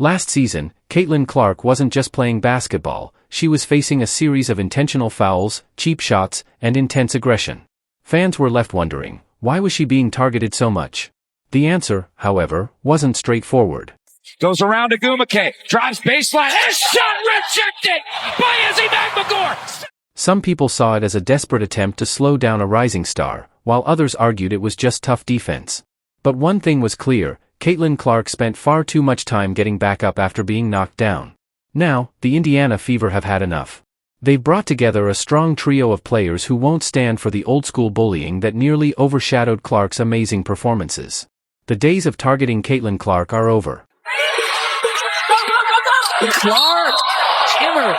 Last season, Caitlin Clark wasn't just playing basketball, she was facing a series of intentional fouls, cheap shots, and intense aggression. Fans were left wondering, why was she being targeted so much? The answer, however, wasn't straightforward. Goes around to Gumake, drives baseline, and shot rejected by Izzy McMagor! Some people saw it as a desperate attempt to slow down a rising star, while others argued it was just tough defense. But one thing was clear, Caitlin Clark spent far too much time getting back up after being knocked down. Now, the Indiana Fever have had enough. They've brought together a strong trio of players who won't stand for the old-school bullying that nearly overshadowed Clark's amazing performances. The days of targeting Caitlin Clark are over. Clark! Timmer!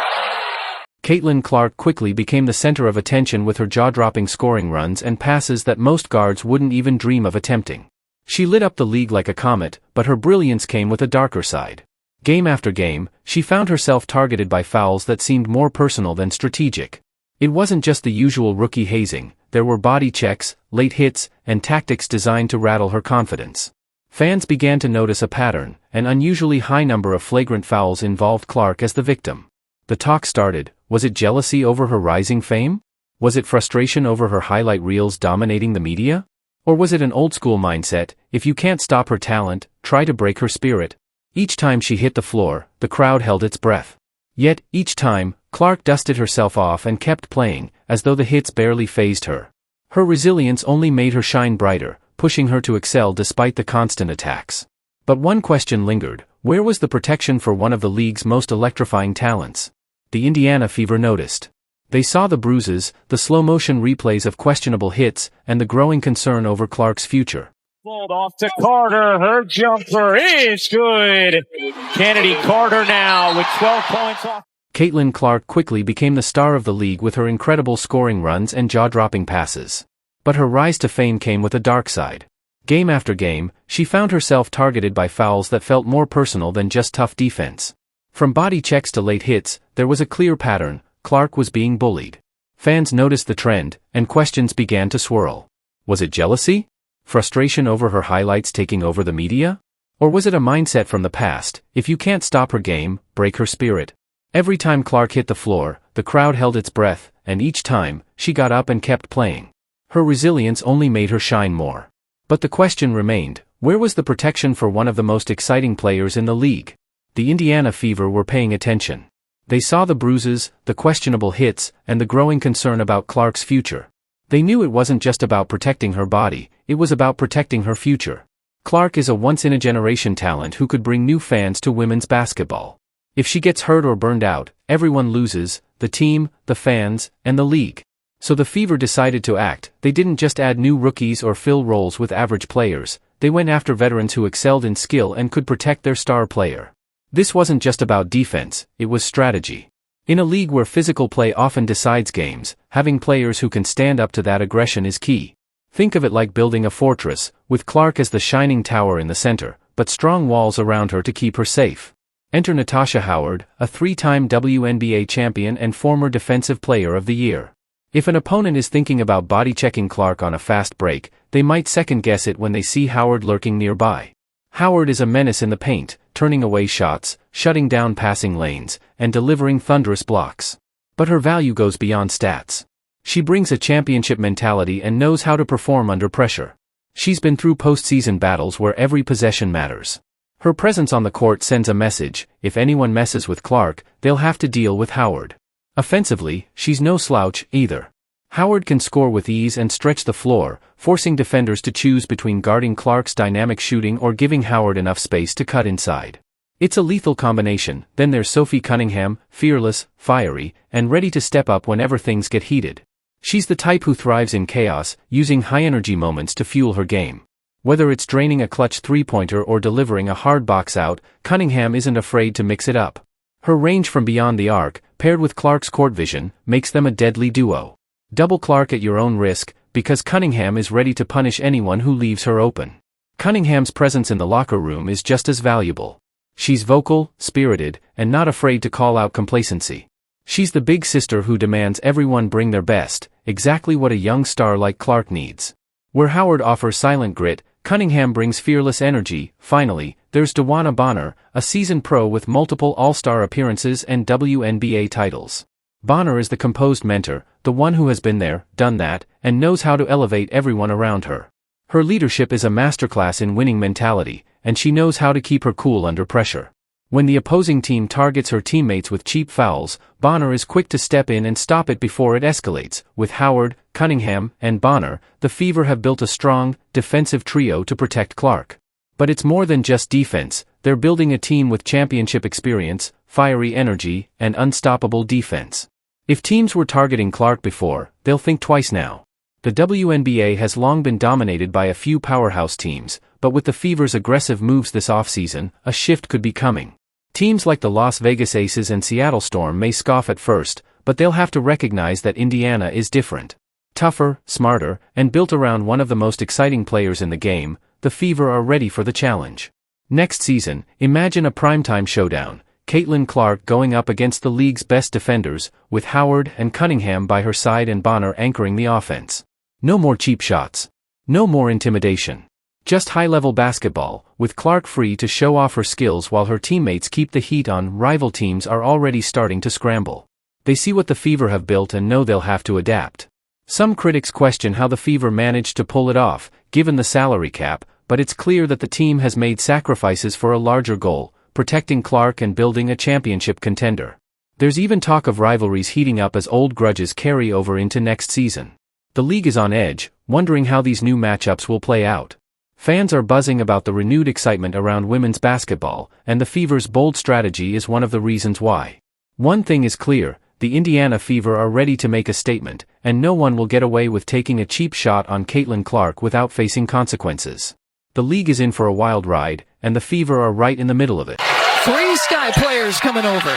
Caitlin Clark quickly became the center of attention with her jaw-dropping scoring runs and passes that most guards wouldn't even dream of attempting. She lit up the league like a comet, but her brilliance came with a darker side. Game after game, she found herself targeted by fouls that seemed more personal than strategic. It wasn't just the usual rookie hazing, there were body checks, late hits, and tactics designed to rattle her confidence. Fans began to notice a pattern. An unusually high number of flagrant fouls involved Clark as the victim. The talk started. Was it jealousy over her rising fame? Was it frustration over her highlight reels dominating the media? Or was it an old-school mindset, if you can't stop her talent, try to break her spirit? Each time she hit the floor, the crowd held its breath. Yet, each time, Clark dusted herself off and kept playing, as though the hits barely fazed her. Her resilience only made her shine brighter, pushing her to excel despite the constant attacks. But one question lingered, where was the protection for one of the league's most electrifying talents? The Indiana Fever noticed. They saw the bruises, the slow-motion replays of questionable hits, and the growing concern over Clark's future. Balled off to Carter, her jumper is good! Kennedy Carter now with 12 points off. Caitlin Clark quickly became the star of the league with her incredible scoring runs and jaw-dropping passes. But her rise to fame came with a dark side. Game after game, she found herself targeted by fouls that felt more personal than just tough defense. From body checks to late hits, there was a clear pattern. Clark was being bullied. Fans noticed the trend, and questions began to swirl. Was it jealousy? Frustration over her highlights taking over the media? Or was it a mindset from the past, if you can't stop her game, break her spirit? Every time Clark hit the floor, the crowd held its breath, and each time, she got up and kept playing. Her resilience only made her shine more. But the question remained, where was the protection for one of the most exciting players in the league? The Indiana Fever were paying attention. They saw the bruises, the questionable hits, and the growing concern about Clark's future. They knew it wasn't just about protecting her body, it was about protecting her future. Clark is a once-in-a-generation talent who could bring new fans to women's basketball. If she gets hurt or burned out, everyone loses, the team, the fans, and the league. So the Fever decided to act. They didn't just add new rookies or fill roles with average players, they went after veterans who excelled in skill and could protect their star player. This wasn't just about defense, it was strategy. In a league where physical play often decides games, having players who can stand up to that aggression is key. Think of it like building a fortress, with Clark as the shining tower in the center, but strong walls around her to keep her safe. Enter Natasha Howard, a three-time WNBA champion and former Defensive Player of the Year. If an opponent is thinking about body-checking Clark on a fast break, they might second-guess it when they see Howard lurking nearby. Howard is a menace in the paint, turning away shots, shutting down passing lanes, and delivering thunderous blocks. But her value goes beyond stats. She brings a championship mentality and knows how to perform under pressure. She's been through postseason battles where every possession matters. Her presence on the court sends a message: if anyone messes with Clark, they'll have to deal with Howard. Offensively, she's no slouch, either. Howard can score with ease and stretch the floor, forcing defenders to choose between guarding Clark's dynamic shooting or giving Howard enough space to cut inside. It's a lethal combination. Then there's Sophie Cunningham, fearless, fiery, and ready to step up whenever things get heated. She's the type who thrives in chaos, using high-energy moments to fuel her game. Whether it's draining a clutch three-pointer or delivering a hard box out, Cunningham isn't afraid to mix it up. Her range from beyond the arc, paired with Clark's court vision, makes them a deadly duo. Double Clark at your own risk, because Cunningham is ready to punish anyone who leaves her open. Cunningham's presence in the locker room is just as valuable. She's vocal, spirited, and not afraid to call out complacency. She's the big sister who demands everyone bring their best, exactly what a young star like Clark needs. Where Howard offers silent grit, Cunningham brings fearless energy. Finally, there's DeWanna Bonner, a seasoned pro with multiple All-Star appearances and WNBA titles. Bonner is the composed mentor, the one who has been there, done that, and knows how to elevate everyone around her. Her leadership is a masterclass in winning mentality, and she knows how to keep her cool under pressure. When the opposing team targets her teammates with cheap fouls, Bonner is quick to step in and stop it before it escalates. With Howard, Cunningham, and Bonner, the Fever have built a strong, defensive trio to protect Clark. But it's more than just defense, they're building a team with championship experience, fiery energy, and unstoppable defense. If teams were targeting Clark before, they'll think twice now. The WNBA has long been dominated by a few powerhouse teams, but with the Fever's aggressive moves this offseason, a shift could be coming. Teams like the Las Vegas Aces and Seattle Storm may scoff at first, but they'll have to recognize that Indiana is different. Tougher, smarter, and built around one of the most exciting players in the game, the Fever are ready for the challenge. Next season, imagine a primetime showdown, Caitlin Clark going up against the league's best defenders, with Howard and Cunningham by her side and Bonner anchoring the offense. No more cheap shots. No more intimidation. Just high-level basketball, with Clark free to show off her skills while her teammates keep the heat on. Rival teams are already starting to scramble. They see what the Fever have built and know they'll have to adapt. Some critics question how the Fever managed to pull it off, given the salary cap, but it's clear that the team has made sacrifices for a larger goal, protecting Clark and building a championship contender. There's even talk of rivalries heating up as old grudges carry over into next season. The league is on edge, wondering how these new matchups will play out. Fans are buzzing about the renewed excitement around women's basketball, and the Fever's bold strategy is one of the reasons why. One thing is clear, the Indiana Fever are ready to make a statement, and no one will get away with taking a cheap shot on Caitlin Clark without facing consequences. The league is in for a wild ride, and the Fever are right in the middle of it. 3 Sky players coming over.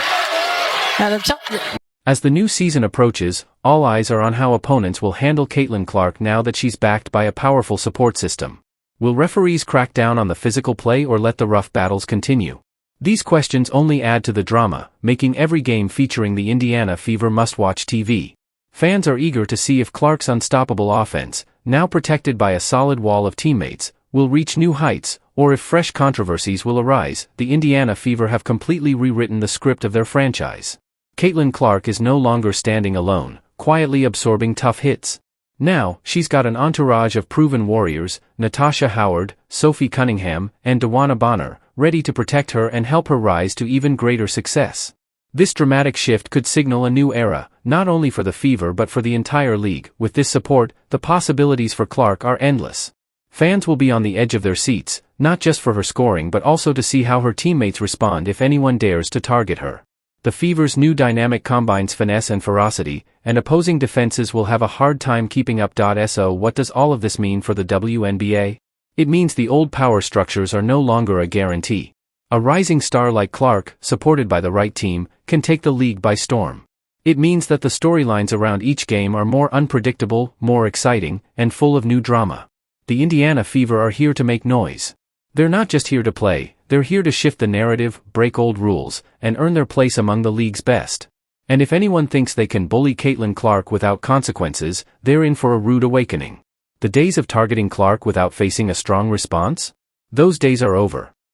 As the new season approaches, all eyes are on how opponents will handle Caitlin Clark now that she's backed by a powerful support system. Will referees crack down on the physical play or let the rough battles continue? These questions only add to the drama, making every game featuring the Indiana Fever must-watch TV. Fans are eager to see if Clark's unstoppable offense, now protected by a solid wall of teammates, will reach new heights, or if fresh controversies will arise. The Indiana Fever have completely rewritten the script of their franchise. Caitlin Clark is no longer standing alone, quietly absorbing tough hits. Now, she's got an entourage of proven warriors, Natasha Howard, Sophie Cunningham, and DeWanna Bonner, ready to protect her and help her rise to even greater success. This dramatic shift could signal a new era, not only for the Fever but for the entire league. With this support, the possibilities for Clark are endless. Fans will be on the edge of their seats, not just for her scoring but also to see how her teammates respond if anyone dares to target her. The Fever's new dynamic combines finesse and ferocity, and opposing defenses will have a hard time keeping up. So what does all of this mean for the WNBA? It means the old power structures are no longer a guarantee. A rising star like Clark, supported by the right team, can take the league by storm. It means that the storylines around each game are more unpredictable, more exciting, and full of new drama. The Indiana Fever are here to make noise. They're not just here to play, they're here to shift the narrative, break old rules, and earn their place among the league's best. And if anyone thinks they can bully Caitlin Clark without consequences, they're in for a rude awakening. The days of targeting Clark without facing a strong response? Those days are over.